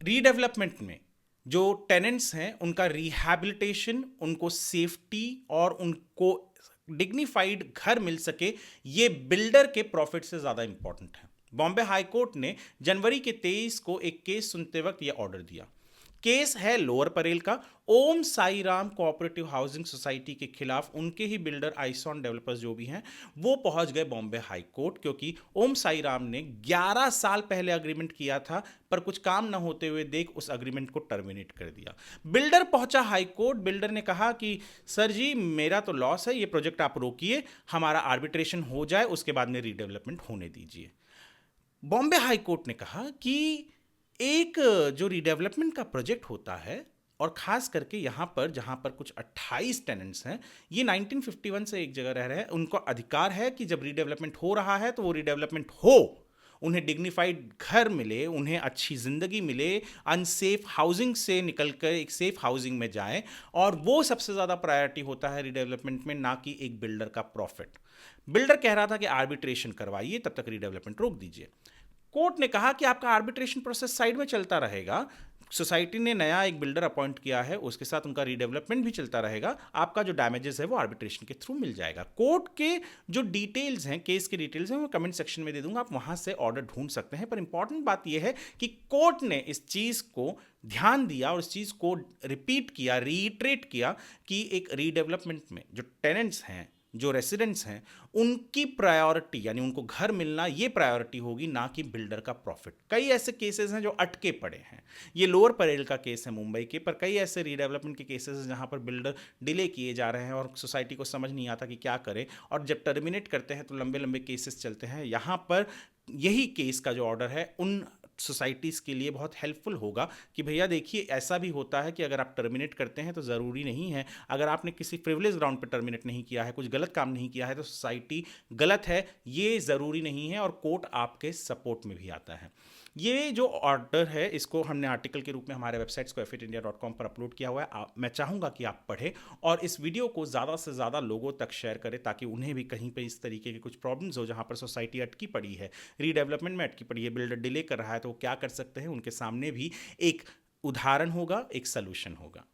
Redevelopment में जो tenants हैं उनका रिहैबिलिटेशन, उनको सेफ्टी और उनको डिग्निफाइड घर मिल सके, ये बिल्डर के प्रॉफिट से ज़्यादा इंपॉर्टेंट है। बॉम्बे हाई कोर्ट ने जनवरी के 23 को एक केस सुनते वक्त यह ऑर्डर दिया। केस है लोअर परेल का। Om Sai Ram cooperative housing society के खिलाफ उनके ही बिल्डर आइसॉन डेवलपर्स जो भी हैं वो पहुंच गए बॉम्बे हाई कोर्ट, क्योंकि ओम साई राम ने 11 साल पहले अग्रीमेंट किया था, पर कुछ काम ना होते हुए देख उस अग्रीमेंट को टर्मिनेट कर दिया। बिल्डर पहुंचा हाई कोर्ट। बिल्डर ने कहा कि सर जी मेरा तो लॉस है, ये प्रोजेक्ट आप रोकिए, हमारा आर्बिट्रेशन हो जाए, उसके बाद में रीडेवलपमेंट होने दीजिए। बॉम्बे हाई कोर्ट ने कहा कि एक जो रीडेवलपमेंट का प्रोजेक्ट होता है, और खास करके यहाँ पर जहाँ पर कुछ 28 टेनेंट्स हैं, ये 1951 से एक जगह रह रहे हैं, उनको अधिकार है कि जब रीडेवलपमेंट हो रहा है तो वो रीडेवलपमेंट हो, उन्हें डिग्निफाइड घर मिले, उन्हें अच्छी ज़िंदगी मिले, अनसेफ हाउसिंग से निकलकर एक सेफ हाउसिंग में जाएं, और वो सबसे ज़्यादा प्रायोरिटी होता है रीडेवलपमेंट में, ना कि एक बिल्डर का प्रॉफिट। बिल्डर कह रहा था कि आर्बिट्रेशन करवाइए, तब तक रीडेवलपमेंट रोक दीजिए। कोर्ट ने कहा कि आपका आर्बिट्रेशन प्रोसेस साइड में चलता रहेगा, सोसाइटी ने नया एक बिल्डर अपॉइंट किया है, उसके साथ उनका रीडेवलपमेंट भी चलता रहेगा, आपका जो डैमेजेस है वो आर्बिट्रेशन के थ्रू मिल जाएगा। कोर्ट के जो डिटेल्स हैं, केस के डिटेल्स हैं, वो कमेंट सेक्शन में दे दूंगा, आप वहां से ऑर्डर ढूंढ सकते हैं। पर इंपॉर्टेंट बात यह है कि कोर्ट ने इस चीज़ को ध्यान दिया और इस चीज़ को रिपीट किया, रीइटरेट किया कि एक रीडेवलपमेंट में जो टेनेंट्स हैं, जो रेसिडेंट्स हैं, उनकी प्रायोरिटी यानी उनको घर मिलना, ये प्रायोरिटी होगी, ना कि बिल्डर का प्रॉफिट। कई ऐसे केसेस हैं जो अटके पड़े हैं। ये लोअर परेल का केस है मुंबई के, पर कई ऐसे रीडेवलपमेंट के केसेस हैं जहां पर बिल्डर डिले किए जा रहे हैं और सोसाइटी को समझ नहीं आता कि क्या करें, और जब टर्मिनेट करते हैं तो लंबे लंबे केसेस चलते हैं। यहाँ पर यही केस का जो ऑर्डर है उन सोसाइटीज़ के लिए बहुत हेल्पफुल होगा कि भैया देखिए, ऐसा भी होता है कि अगर आप टर्मिनेट करते हैं तो ज़रूरी नहीं है, अगर आपने किसी प्रिविलेज ग्राउंड पर टर्मिनेट नहीं किया है, कुछ गलत काम नहीं किया है, तो सोसाइटी गलत है, ये ज़रूरी नहीं है, और कोर्ट आपके सपोर्ट में भी आता है। ये जो ऑर्डर है इसको हमने आर्टिकल के रूप में हमारे वेबसाइट squarefeetindia.com पर अपलोड किया हुआ है। मैं चाहूँगा कि आप पढ़ें और इस वीडियो को ज़्यादा से ज़्यादा लोगों तक शेयर करें, ताकि उन्हें भी कहीं पे इस तरीके के कुछ प्रॉब्लम्स हो जहाँ पर सोसाइटी अटकी पड़ी है, रीडेवलपमेंट में अटकी पड़ी है, बिल्डर डिले कर रहा है, तो वो क्या कर सकते हैं, उनके सामने भी एक उदाहरण होगा, एक सलूशन होगा।